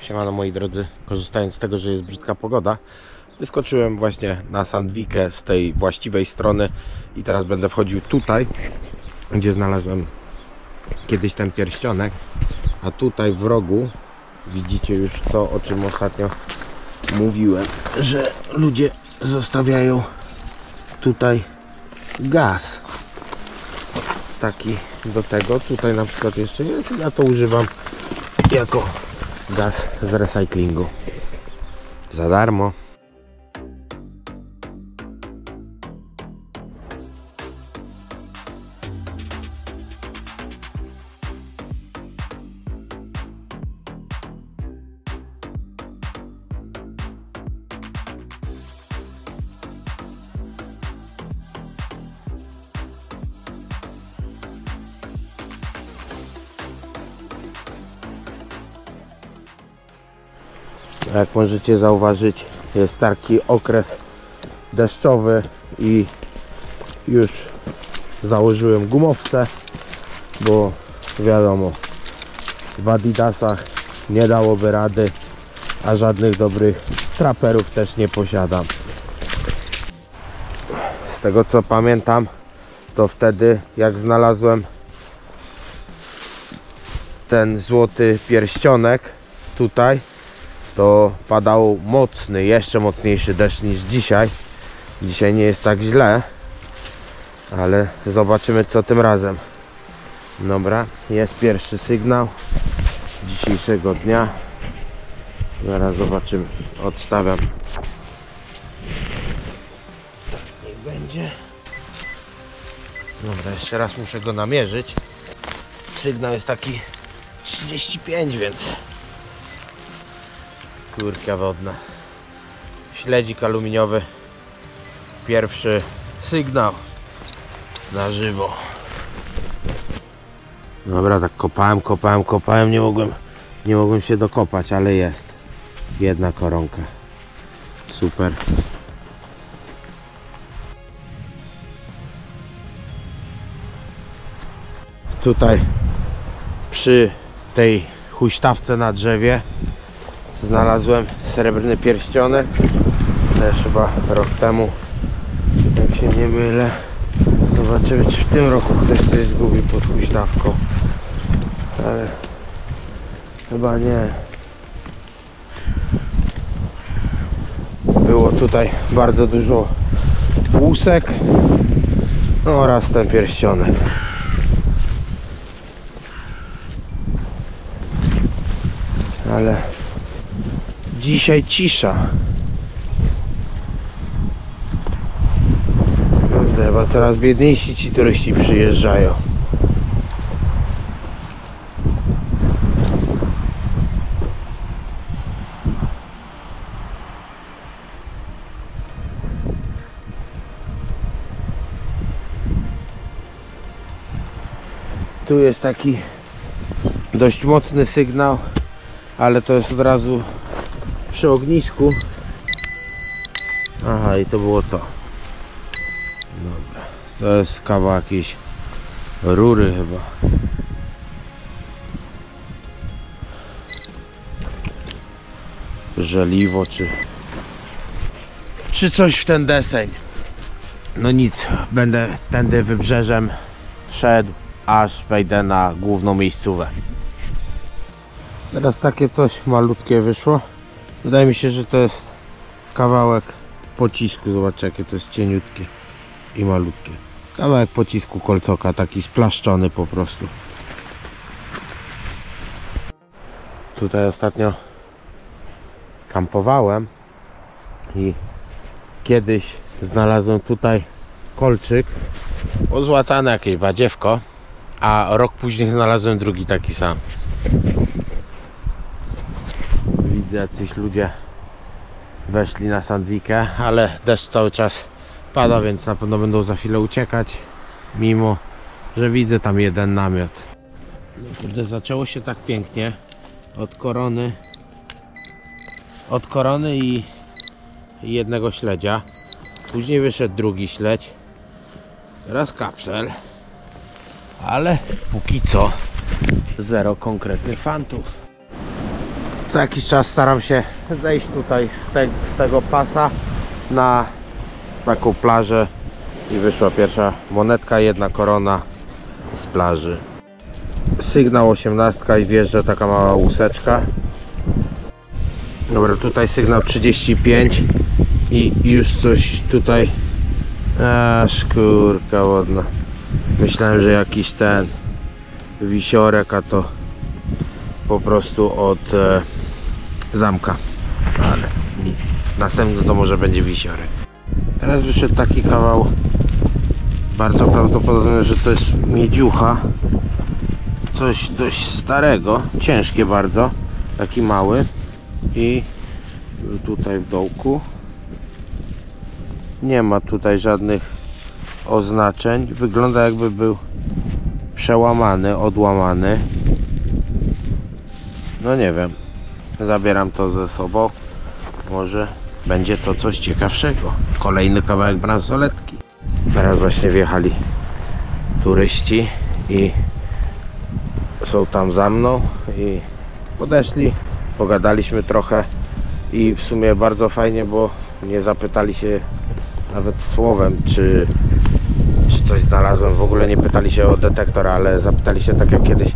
Siemano moi drodzy, korzystając z tego, że jest brzydka pogoda, wyskoczyłem właśnie na Sandvikę z tej właściwej strony i teraz będę wchodził tutaj, gdzie znalazłem kiedyś ten pierścionek, a tutaj w rogu widzicie już to, o czym ostatnio mówiłem, że ludzie zostawiają tutaj gaz taki do tego. Tutaj na przykład jeszcze jest, ja to używam jako gaz z recyklingu za darmo. Jak możecie zauważyć, jest taki okres deszczowy i już założyłem gumowce, bo wiadomo, w Adidasach nie dałoby rady, a żadnych dobrych traperów też nie posiadam. Z tego co pamiętam, to wtedy jak znalazłem ten złoty pierścionek tutaj, to padał mocny, jeszcze mocniejszy deszcz niż dzisiaj. Dzisiaj nie jest tak źle, ale zobaczymy co tym razem. Dobra, jest pierwszy sygnał dzisiejszego dnia. Zaraz zobaczymy. Odstawiam. Tak niech będzie. Dobra, jeszcze raz muszę go namierzyć. Sygnał jest taki 35, więc kurka wodna. Śledzik aluminiowy. Pierwszy sygnał na żywo. Dobra, tak kopałem, nie mogłem się dokopać, ale jest jedna koronka. Super. Tutaj przy tej huśtawce na drzewie znalazłem srebrny pierścionek, też chyba rok temu, jak się nie mylę. Zobaczymy, czy w tym roku ktoś coś zgubił pod huśtawką, ale chyba nie. Było tutaj bardzo dużo łusek, no oraz ten pierścionek. Ale dzisiaj cisza. Chyba coraz biedniejsi ci turyści przyjeżdżają. Tu jest taki dość mocny sygnał, ale to jest od razu przy ognisku. Aha, i to było to. Dobra, to jest kawał jakiejś rury chyba. Żeliwo czy coś w ten deseń. No nic, będę tędy wybrzeżem szedł, aż wejdę na główną miejscówę. Teraz takie coś malutkie wyszło. Wydaje mi się, że to jest kawałek pocisku. Zobaczcie, jakie to jest cieniutkie i malutkie. Kawałek pocisku kolcoka, taki splaszczony po prostu. Tutaj ostatnio kampowałem i kiedyś znalazłem tutaj kolczyk, pozłacane jakieś badziewko, a rok później znalazłem drugi taki sam. Widzę, jacyś ludzie weszli na Sandvikę, ale deszcz cały czas pada, więc na pewno będą za chwilę uciekać, mimo że widzę tam jeden namiot. No kurde, zaczęło się tak pięknie od korony i jednego śledzia. Później wyszedł drugi śledź, teraz kapsel, ale póki co zero konkretnych fantów. Co jakiś czas staram się zejść tutaj z tego pasa na taką plażę i wyszła pierwsza monetka, 1 korona z plaży. Sygnał 18 i wjeżdża taka mała łuseczka. Dobra, tutaj sygnał 35 i już coś tutaj. Szkórka wodna. Myślałem, że jakiś ten wisiorek, a to po prostu od zamka, ale nic. Następny to może będzie wisiorek. Teraz wyszedł taki kawał, bardzo prawdopodobne, że to jest miedziucha, coś dość starego, ciężkie bardzo, taki mały i tutaj w dołku nie ma tutaj żadnych oznaczeń, wygląda jakby był przełamany, odłamany. No nie wiem, zabieram to ze sobą, może będzie to coś ciekawszego. Kolejny kawałek bransoletki. Teraz właśnie wjechali turyści i są tam za mną i podeszli, pogadaliśmy trochę i w sumie bardzo fajnie, bo nie zapytali się nawet słowem, czy coś znalazłem. W ogóle nie pytali się o detektor, ale zapytali się, tak jak kiedyś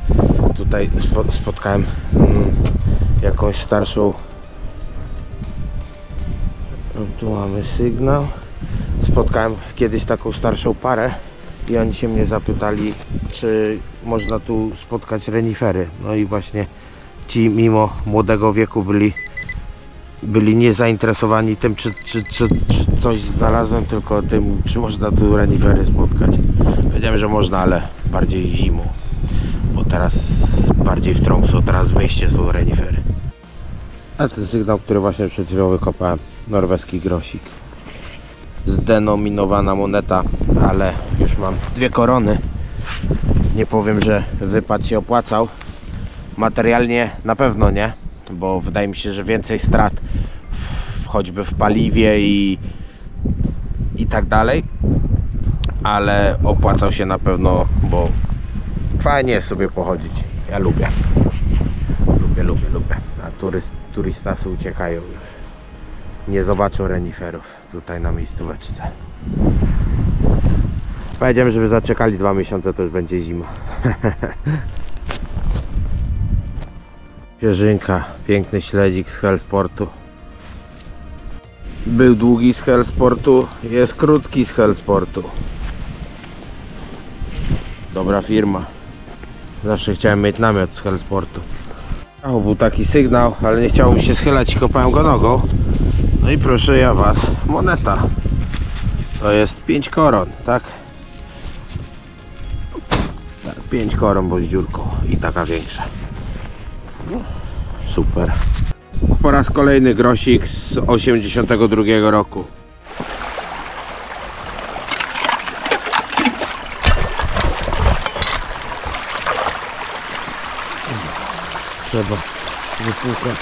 tutaj spotkałem jakąś starszą, tu mamy sygnał, spotkałem kiedyś taką starszą parę i oni się mnie zapytali, czy można tu spotkać renifery. No i właśnie ci mimo młodego wieku byli niezainteresowani tym, czy coś znalazłem, tylko tym, czy można tu renifery spotkać. Powiedziałem, że można, ale bardziej zimą, bo teraz bardziej w Tromsø, teraz w mieście są renifery. A ten sygnał, który właśnie przed chwilą wykopałem, norweski grosik. Zdenominowana moneta, ale już mam 2 korony. Nie powiem, że wypad się opłacał. Materialnie na pewno nie, bo wydaje mi się, że więcej strat choćby w paliwie i tak dalej, ale opłacał się na pewno, bo fajnie jest sobie pochodzić. Ja lubię, a turystasy uciekają już, nie zobaczą reniferów tutaj na miejscóweczce. Powiedziałem, żeby zaczekali 2 miesiące, to już będzie zima. Pierzynka, piękny śledzik z Hellsportu. Był długi z Hellsportu, jest krótki z Hellsportu. Dobra firma. Zawsze chciałem mieć namiot z Hellsportu. O, był taki sygnał, ale nie chciało mi się schylać i kopałem go nogą. No i proszę ja was, moneta. To jest 5 koron, tak? 5 koron, bo z dziurką i taka większa. No, super. Po raz kolejny grosik z 82 roku. Trzeba wypłukać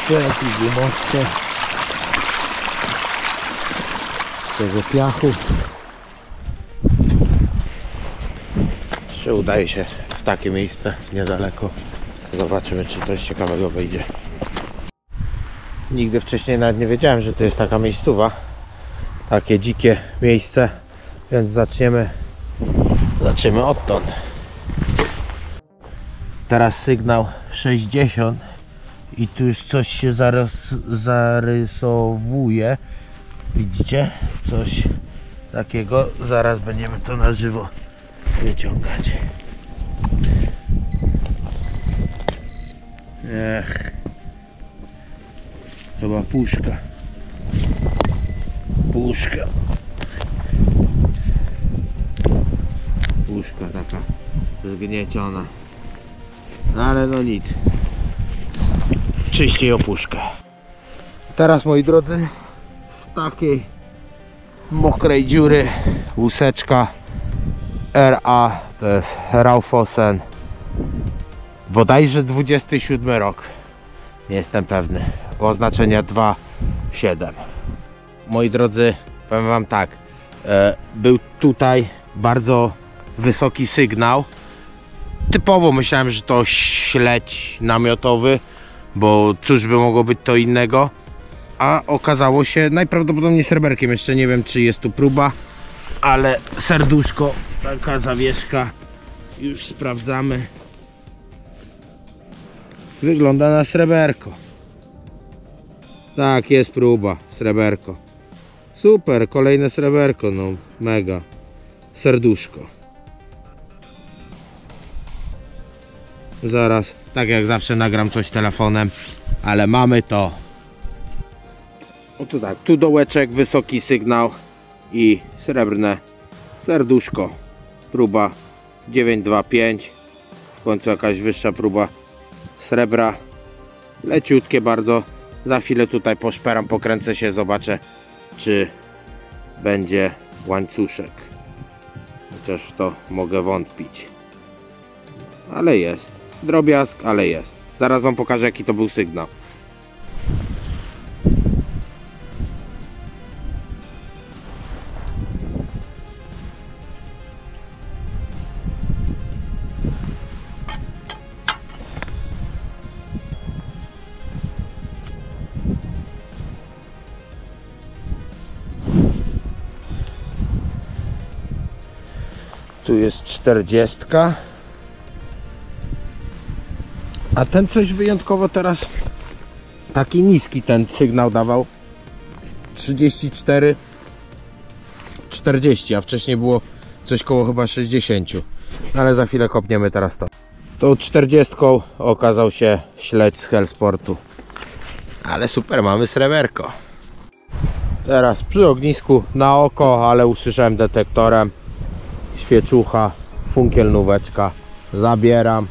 wszelkie gumowce z tego piachu. Jeszcze udaje się w takie miejsce niedaleko. Zobaczymy, czy coś ciekawego wyjdzie. Nigdy wcześniej nawet nie wiedziałem, że to jest taka miejscowa. Takie dzikie miejsce. Więc zaczniemy odtąd. Teraz sygnał 60 i tu już coś się zarysowuje. Widzicie? Coś takiego. Zaraz będziemy to na żywo wyciągać. Chyba puszka. Puszka taka zgnieciona. No ale no nic. Czyściej o puszkę. Teraz, moi drodzy, z takiej mokrej dziury łuseczka RA, to jest Raufossen, bodajże 27 rok, nie jestem pewny, oznaczenia 2.7. Moi drodzy, powiem wam tak, był tutaj bardzo wysoki sygnał. Typowo myślałem, że to śledź namiotowy, bo cóż by mogło być to innego, a okazało się najprawdopodobniej sreberkiem. Jeszcze nie wiem, czy jest tu próba, ale serduszko, taka zawieszka, już sprawdzamy, wygląda na sreberko. Tak, jest próba, sreberko. Super, kolejne sreberko, no mega. Serduszko. Zaraz, tak jak zawsze nagram coś telefonem, ale mamy to. O tu tak, tu dołeczek, wysoki sygnał i srebrne serduszko. Próba 925. W końcu jakaś wyższa próba srebra. Leciutkie bardzo. Za chwilę tutaj poszperam, pokręcę się, zobaczę, czy będzie łańcuszek. Chociaż w to mogę wątpić. Ale jest. Drobiazg, ale jest. Zaraz wam pokażę, jaki to był sygnał. Tu jest 40. A ten coś wyjątkowo teraz taki niski ten sygnał dawał. 34, 40, a wcześniej było coś koło chyba 60. Ale za chwilę kopniemy teraz to. Tą 40 okazał się śledź z Hellsportu. Ale super, mamy sreberko. Teraz przy ognisku na oko, ale usłyszałem detektorem. Świeczucha, funkielnóweczka. Zabieram,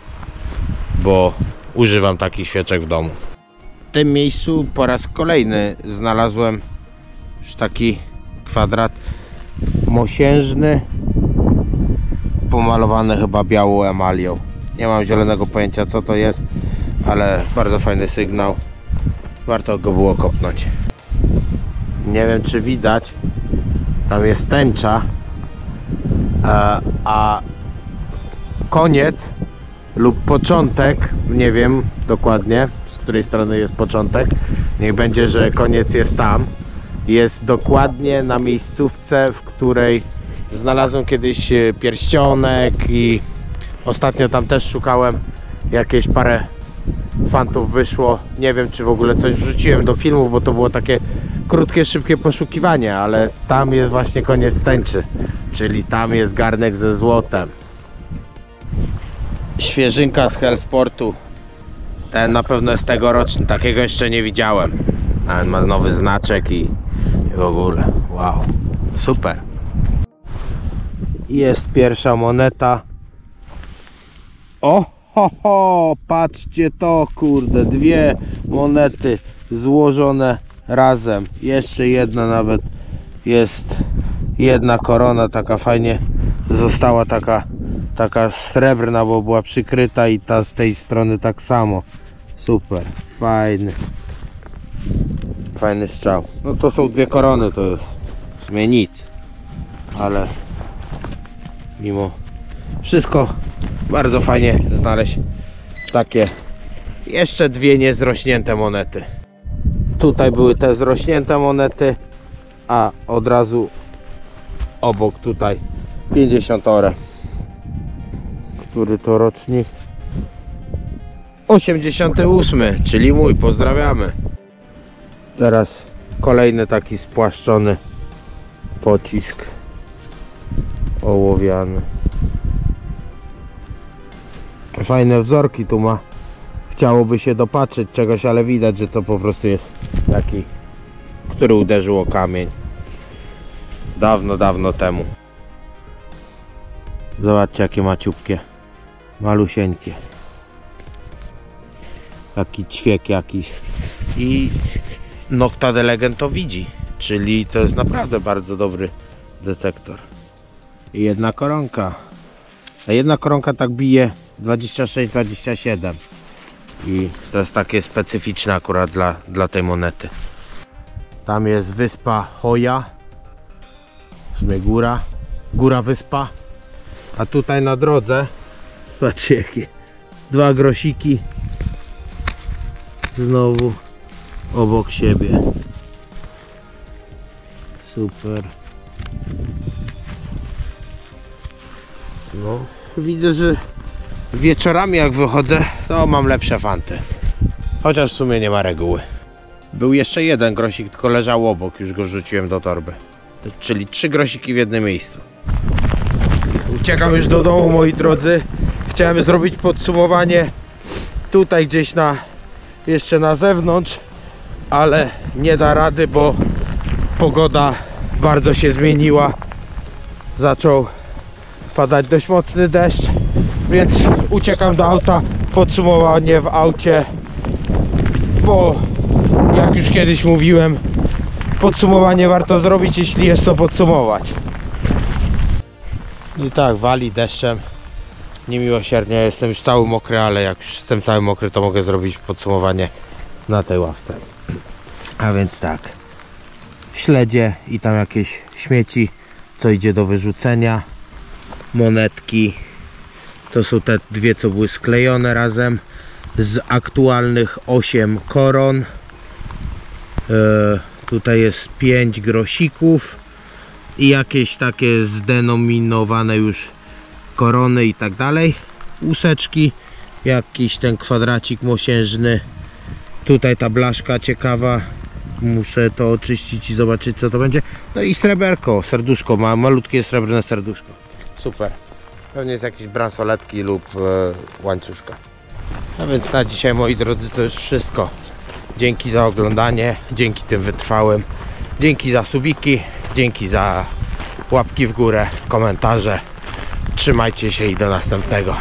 bo używam takich świeczek w domu. W tym miejscu po raz kolejny znalazłem już taki kwadrat mosiężny, pomalowany chyba białą emalią. Nie mam zielonego pojęcia, co to jest, ale bardzo fajny sygnał. Warto go było kopnąć. Nie wiem, czy widać, tam jest tęcza, a koniec lub początek, nie wiem dokładnie, z której strony jest początek, niech będzie, że koniec jest tam, jest dokładnie na miejscówce, w której znalazłem kiedyś pierścionek i ostatnio tam też szukałem, jakieś parę fantów wyszło. Nie wiem, czy w ogóle coś wrzuciłem do filmów, bo to było takie krótkie, szybkie poszukiwanie, ale tam jest właśnie koniec tęczy, czyli tam jest garnek ze złotem. Świeżynka z Hellsportu. Ten na pewno jest tegoroczny, takiego jeszcze nie widziałem. Nawet ma nowy znaczek i w ogóle, wow, super. Jest pierwsza moneta. O, ho, ho, patrzcie to, kurde, dwie monety złożone razem. Jeszcze jedna nawet jest, jedna korona taka fajnie została, taka srebrna, bo była przykryta, i ta z tej strony tak samo. Super, fajny strzał. No to są dwie korony, to jest w sumie nic, ale mimo wszystko bardzo fajnie znaleźć takie jeszcze dwie niezrośnięte monety. Tutaj były te zrośnięte monety, a od razu obok tutaj 50 ore. Który to rocznik? 88, czyli mój, pozdrawiamy. Teraz kolejny taki spłaszczony pocisk ołowiany. Fajne wzorki tu ma. Chciałoby się dopatrzyć czegoś, ale widać, że to po prostu jest taki, który uderzył o kamień dawno, dawno temu. Zobaczcie, jakie maciupkie, malusieńkie. Taki ćwiek jakiś. I Nocta de Legend to widzi, czyli to jest naprawdę bardzo dobry detektor. I jedna koronka. A jedna koronka tak bije 26-27. I to jest takie specyficzne akurat dla tej monety. Tam jest wyspa Hoja, w sumie góra wyspa. A tutaj na drodze, patrzcie, jakie dwa grosiki znowu obok siebie. Super. No, widzę, że wieczorami jak wychodzę, to mam lepsze fanty. Chociaż w sumie nie ma reguły. Był jeszcze jeden grosik, tylko leżał obok, już go rzuciłem do torby. Czyli 3 grosiki w jednym miejscu. Uciekam już do domu, moi drodzy. Chciałem zrobić podsumowanie tutaj gdzieś jeszcze na zewnątrz, ale nie da rady, bo pogoda bardzo się zmieniła. Zaczął padać dość mocny deszcz, więc uciekam do auta. Podsumowanie w aucie, bo jak już kiedyś mówiłem, podsumowanie warto zrobić, jeśli jest co podsumować. I tak, wali deszczem niemiłosiernie. Jestem już cały mokry, ale jak już jestem cały mokry, to mogę zrobić podsumowanie na tej ławce. A więc tak, śledzie i tam jakieś śmieci, co idzie do wyrzucenia. Monetki to są te dwie, co były sklejone razem. Z aktualnych 8 koron. Tutaj jest 5 grosików i jakieś takie zdenominowane już korony i tak dalej. Łuseczki, jakiś ten kwadracik mosiężny. Tutaj ta blaszka ciekawa. Muszę to oczyścić i zobaczyć, co to będzie. No i sreberko, serduszko, ma malutkie srebrne serduszko. Super. Pewnie jest jakieś bransoletki lub łańcuszka. No więc na dzisiaj, moi drodzy, to już wszystko. Dzięki za oglądanie, dzięki tym wytrwałym, dzięki za subiki, dzięki za łapki w górę, komentarze. Trzymajcie się i do następnego.